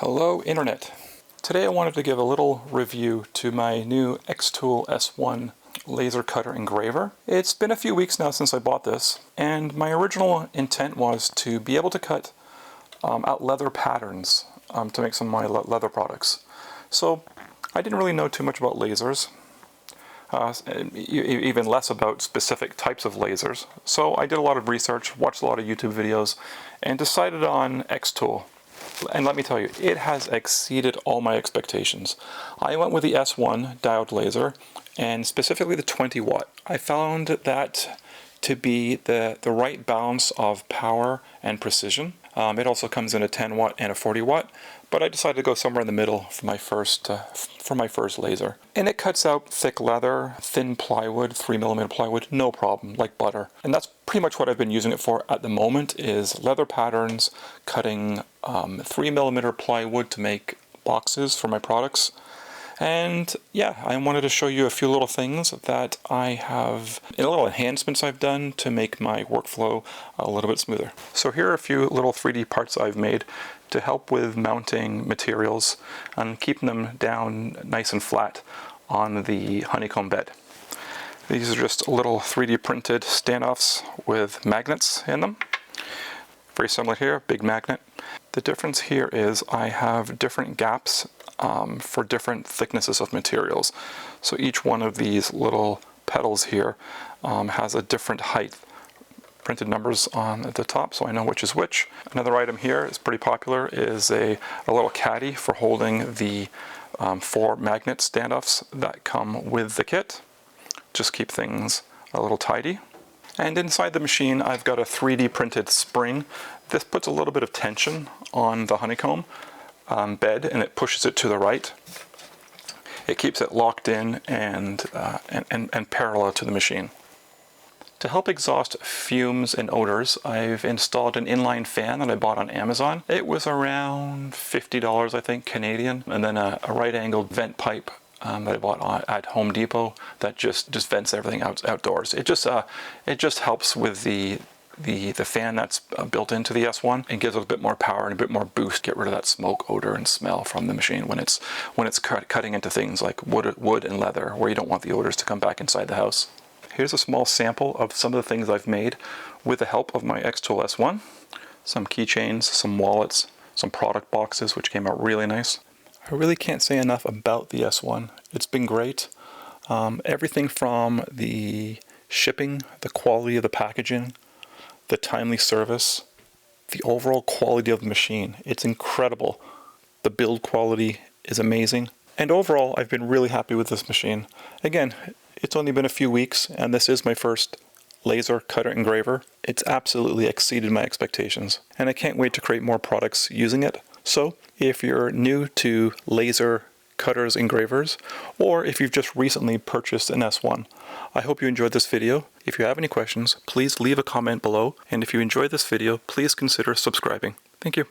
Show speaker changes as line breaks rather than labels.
Hello Internet. Today I wanted to give a little review to my new xTool S1 laser cutter engraver. It's been a few weeks now since I bought this, and my original intent was to be able to cut out leather patterns to make some of my leather products. So I didn't really know too much about lasers, even less about specific types of lasers. So I did a lot of research, watched a lot of YouTube videos, and decided on xTool. And let me tell you, it has exceeded all my expectations. I went with the S1 diode laser, and specifically the 20 watt. I found that to be the right balance of power and precision. It also comes in a 10 watt and a 40 watt, but I decided to go somewhere in the middle for my first laser. And it cuts out thick leather, thin plywood, 3mm plywood, no problem, like butter. And that's pretty much what I've been using it for at the moment, is leather patterns, cutting 3mm plywood to make boxes for my products. And yeah, I wanted to show you a few little things that I have, and little enhancements I've done to make my workflow a little bit smoother. So here are a few little 3D parts I've made to help with mounting materials and keeping them down nice and flat on the honeycomb bed. These are just little 3D printed standoffs with magnets in them. Very similar here, big magnet. The difference here is I have different gaps for different thicknesses of materials. So each one of these little petals here has a different height. Printed numbers on the top so I know which is which. Another item here is pretty popular, is a little caddy for holding the 4 magnet standoffs that come with the kit. Just keep things a little tidy. And inside the machine I've got a 3D printed spring. This puts a little bit of tension on the honeycomb bed, and it pushes it to the right. It keeps it locked in and parallel to the machine. To help exhaust fumes and odors, I've installed an inline fan that I bought on Amazon. It was around $50, I think, Canadian, and then a right-angled vent pipe that I bought at Home Depot that just vents everything outdoors. It just helps with the fan that's built into the S1 and gives it a bit more power and a bit more boost, get rid of that smoke, odor, and smell from the machine when it's cutting into things like wood and leather, where you don't want the odors to come back inside the house. Here's a small sample of some of the things I've made with the help of my xTool S1. Some keychains, some wallets, some product boxes, which came out really nice. I really can't say enough about the S1. It's been great. Everything from the shipping, the quality of the packaging, the timely service, the overall quality of the machine. It's incredible. The build quality is amazing. And overall, I've been really happy with this machine. Again, it's only been a few weeks, and this is my first laser cutter engraver. It's absolutely exceeded my expectations, and I can't wait to create more products using it. So, if you're new to laser cutters engravers, or if you've just recently purchased an S1, I hope you enjoyed this video. If you have any questions, please leave a comment below, and if you enjoyed this video, please consider subscribing. Thank you.